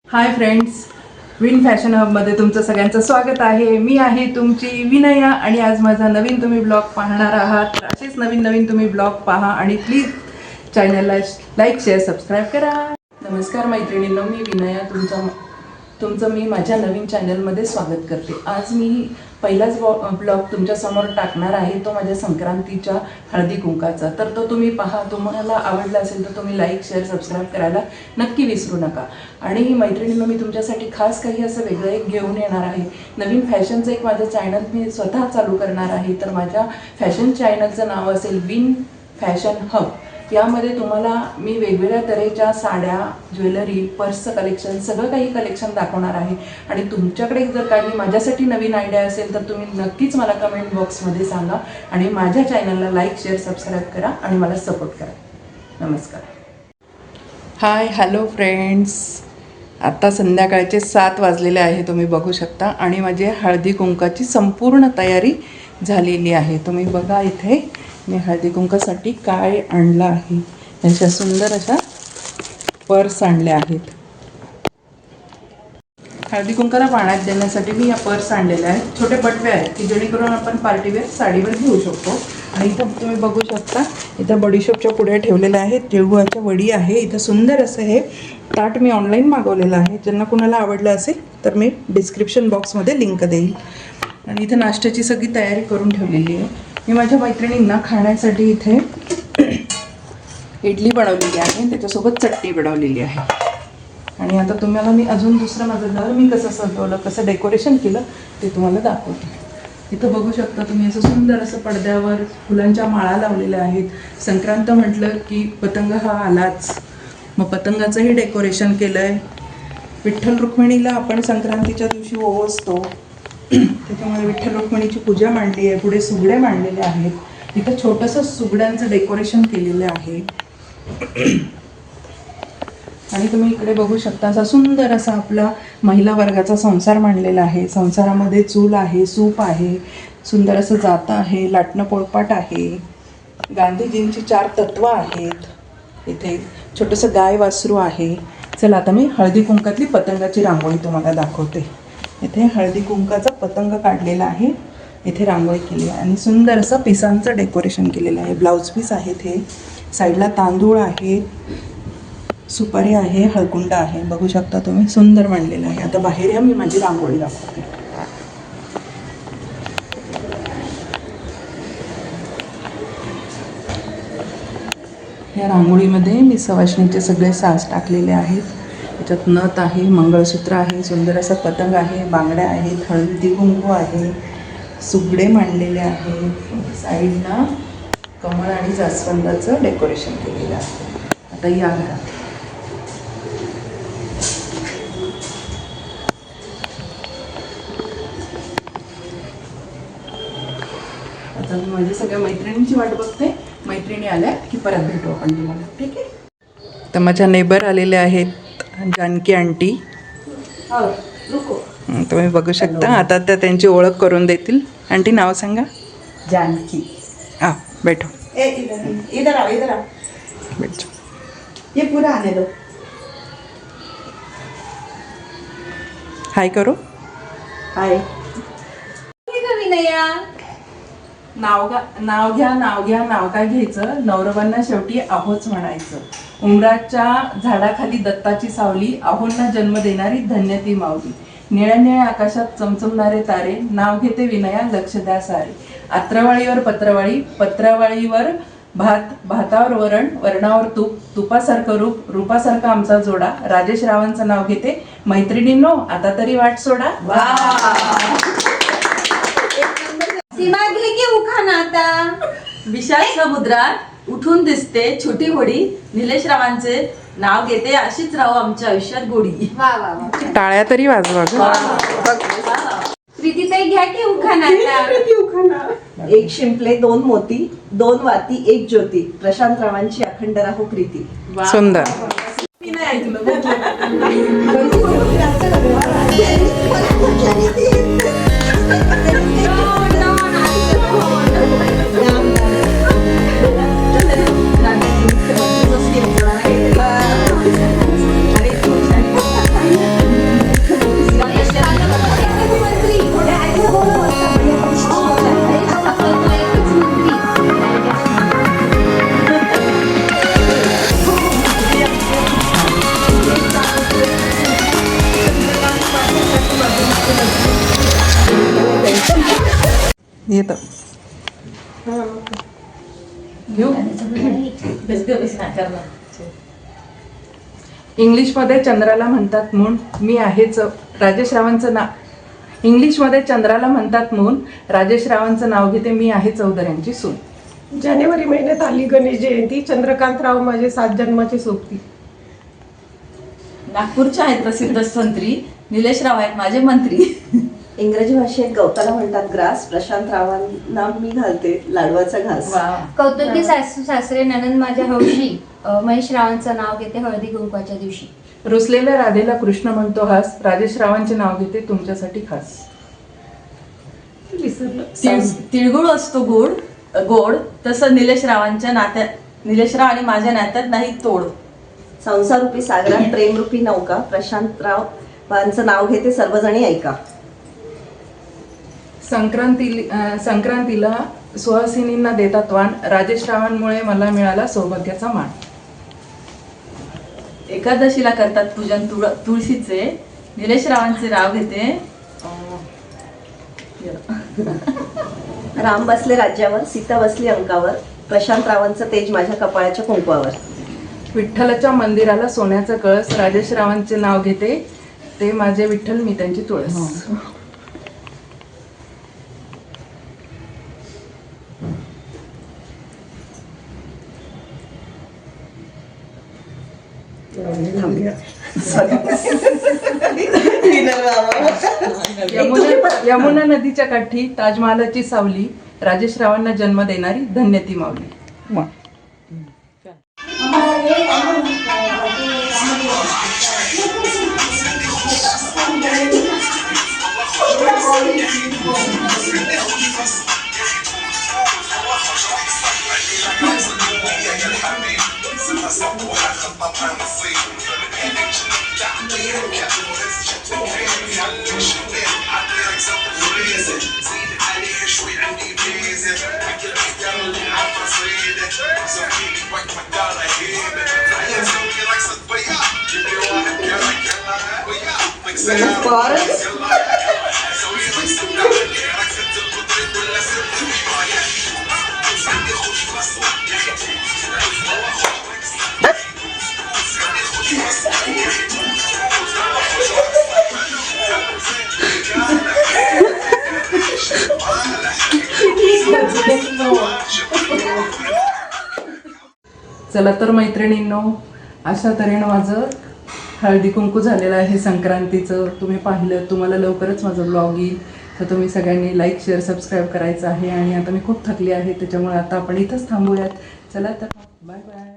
Hi friends, win fashion हबमध्ये तुमचं सगळ्यांचं स्वागत आहे. मी आहे तुमची विनया आणि आज माझा नवीन तुम्ही ब्लॉग पाहणार आहात. असेच नवीन नवीन तुम्ही ब्लॉग पहा आणि प्लीज चॅनलला लाईक शेअर सबस्क्राईब करा. नमस्कार मैत्रिणींनो, मी विनया तुमचं मी माझ्या नवीन चॅनलमध्ये स्वागत करते. आज मी पहिलाच ब्लॉग तुमच्यासमोर टाकणार आहे, तो माझ्या संक्रांतीच्या हळदी कुंकाचा. तर तो तुम्ही पहा. तुम्हाला आवडला असेल तर तुम्ही लाईक शेअर सबस्क्राईब करायला नक्की विसरू नका. आणि मैत्रिणींनो, मी तुमच्यासाठी खास काही असं वेगळं एक घेऊन येणार आहे. नवीन फॅशनचं एक माझं चॅनल मी स्वतः चालू करणार आहे. तर माझ्या फॅशन चॅनलचं नाव असेल विन फॅशन हब. यामध्ये तुम्हाला मी वेगवेगळ्या तऱ्हेच्या साड्या, ज्वेलरी, पर्सचं कलेक्शन, सगळं काही कलेक्शन दाखवणार आहे. आणि तुमच्याकडे जर काही माझ्यासाठी नवीन आयडिया असेल तर तुम्ही नक्कीच मला कमेंट बॉक्समध्ये सांगा. आणि माझ्या चॅनलला लाईक शेअर सबस्क्राईब करा आणि मला सपोर्ट करा. नमस्कार. हाय हॅलो फ्रेंड्स, आत्ता संध्याकाळचे 7 वाजलेले आहे, तुम्ही बघू शकता. आणि माझी हळदी कुंकाची संपूर्ण तयारी झालेली आहे. तुम्ही बघा, इथे मी हळदी कुंकासाठी काय आणलं आहे. अशा सुंदर अशा पर्स आणल्या आहेत. हळदी कुंकाला पाण्यात देण्यासाठी मी या पर्स आणलेल्या आहेत. छोटे बटवे आहेत की जेणेकरून आपण पार्टीवेअर साडीवर घेऊ शकतो. आणि इथं तुम्ही बघू शकता, इथं बडीशोपच्या पुड्या ठेवलेल्या आहेत, तिळगुळाच्या वडी आहे. इथं सुंदर असं हे ताट मी ऑनलाईन मागवलेलं आहे. ज्यांना कुणाला आवडलं असेल तर मी डिस्क्रिप्शन बॉक्समध्ये लिंक देईल. आणि इथं नाश्त्याची सगळी तयारी करून ठेवलेली आहे. मी माझ्या मैत्रिणींना खाण्यासाठी इथे इडली बनवलेली आहे, त्याच्यासोबत चटणी बनवलेली आहे. आणि आता तुम्हाला मी अजून दुसरं माझं घर मी कसं सजवलं, कसं डेकोरेशन केलं ते तुम्हाला दाखवते. इथं बघू शकता तुम्ही, असं सुंदर असं पडद्यावर फुलांच्या माळा लावलेल्या आहेत. संक्रांत म्हटलं की पतंग हा आलाच, मग पतंगाचंही डेकोरेशन केलं आहे. विठ्ठल रुक्मिणीला आपण संक्रांतीच्या दिवशी ओवाळतो, त्याच्यामुळे विठ्ठल रुक्मिणीची पूजा मांडली आहे. पुढे सुगडे मांडलेले आहेत. इथं छोटंसं सुगड्यांचं डेकोरेशन केलेलं आहे. आणि तुम्ही इकडे बघू शकता, असा सुंदर असा आपला महिला वर्गाचा संसार मांडलेला आहे. संसारामध्ये चूल आहे, सूप आहे, सुंदर असं जातं आहे, लाटणं पोळपाट आहे, गांधीजींची 4 तत्वं आहेत. इथे छोटंसं गाय वासरू आहे. चला आता मी हळदी कुंकातली पतंगाची रांगोळी तुम्हाला दाखवते. इथे हळदी कुंकाचा पतंग काढलेला आहे, इथे रांगोळी केली आहे. आणि सुंदर असं पिसांचं डेकोरेशन केलेलं आहे. ब्लाऊज पीस आहेत. हे साईडला तांदूळ आहे, सुपारी आहे, हळकुंड आहे. बघू शकता तुम्ही, सुंदर मांडलेलं आहे. आता बाहेर मी माझी रांगोळी दाखवते. या रांगोळीमध्ये मी सवाष्णीचे सगळे साज टाकलेले आहेत. त्याच्यात नथ आहे, मंगळसूत्र आहे, सुंदर असा पतंग आहे, बांगड्या आहेत, हळदी कुंकू आहे, सुगडे मांडलेले आहे. साईडला कमळ आणि जास्वंदाचं डेकोरेशन केलेलं आहे. आता या घरात आता मी माझ्या सगळ्या मैत्रिणींची वाट बघते. मैत्रिणी आल्या की परत भेटू आपण तुम्हाला, ठीक आहे? तर माझ्या नेबर आलेले आहेत, जानकी आंटी. तुम्ही बघू शकता. आता त्या त्यांची ओळख करून देतील. आंटी नाव सांगा. जानकी. हां, बैठो. इधर आओ, इधर आओ. बैठो. ये पूरा आने दो. हाय करो. हाय. विनया. नाव घ्या, नाव काय घ्यायचं. नवरबांना शेवटी आहोच म्हणायचं. उमराच्या झाडाखाली दत्ताची सावली, आहोंना जन्म देणारी धन्य ती माऊली. निळ्या निळ्या आकाशात चमचमणारे तारे, नाव घेते विनया, लक्ष द्या सारे. आत्रवाळीवर पत्रवाळी, पत्रवाळीवर भात, भातावर वरण, वरणावर तूप, तुपासारखं रूप, रूपासारखा आमचा जोडा. राजेश रावांचं नाव घेते. मैत्रिणींनो, आता तरी वाट सोडा. सीमा घे की उखाणा आता. विशाल समुद्रात उठून दिसते छोटी होडी, निलेश रावांचे नाव घेते, अशीच राहू आमच्या आयुष्यात गोडी. वा वा वा. टाळ्या तरी वाजवा. प्रीतीताई घ्या की उखाणा आता. एक शिंपले 2 मोती, 2 वाती 1 ज्योती, प्रशांत रावांची अखंड राहो प्रीती. सुंदर. मी नाही ऐकलं. येतं घेऊ. इंग्लिशमध्ये चंद्राला म्हणतात मून, मी आहेच राजेश रावांचं नाव. इंग्लिशमध्ये चंद्राला म्हणतात मून, राजेश रावांचं नाव घेते, मी आहे चौधऱ्यांची सून. जानेवारी महिन्यात आली गणेश जयंती, चंद्रकांतराव माझे 7 जन्माची सोबती. नागपूरचे आहेत प्रसिद्ध संत्री, निलेशराव आहेत माझे मंत्री. इंग्रजी भाषेत गवताला म्हणतात ग्रास, प्रशांत रावांना मी घालते लाडवाचा घास. कौतुकी सासू सासरे ननंद माझ्या हौशी, महेश रावांचं नाव घेते हळदी कुंकवाच्या दिवशी. रुसलेल्या राधेला कृष्ण म्हणतो हास, राजेश रावांचे नाव घेते तुमच्यासाठी खास. विसरलं. तिळगुळ असतो गोड, तसं निलेशराव आणि माझ्या नात्यात नाही तोड. संसारूपी सागरात प्रेमरूपी नौका, प्रशांतरावांचं नाव घेते सर्वजणी ऐका. संक्रांतीला सुहासिनींना देतात वाण, राजेश रावांमुळे मला मिळाला सौभाग्याचा मान. एकादशीला करतात पूजन तुळशीचे, निलेशरावांचे राव घेते. राम बसले राज्यावर, सीता बसली अंकावर, प्रशांत रावांचं तेज माझ्या कपाळाच्या कुंकवावर. विठ्ठलाच्या मंदिराला सोन्याचा कळस, राजेश रावांचे नाव घेते, ते माझे विठ्ठल मी त्यांची तुळस. यमुना नदीच्या काठी ताजमहालाची सावली, राजेश रावांना जन्म देणारी धन्य ती माऊली. चला तर मैत्रिणींनो, अशा तऱ्हेनं माझं हळदी कुंकू झालेलं आहे संक्रांतीचं. तुम्ही पाहिलं, तुम्हाला लवकरच माझं ब्लॉग येईल, तर तुम्ही सगळ्यांनी लाईक शेअर सबस्क्राईब करायचं आहे. आणि आता मी खूप थकली आहे, त्याच्यामुळे आता आपण इथंच थांबूयात. चला तर बाय बाय.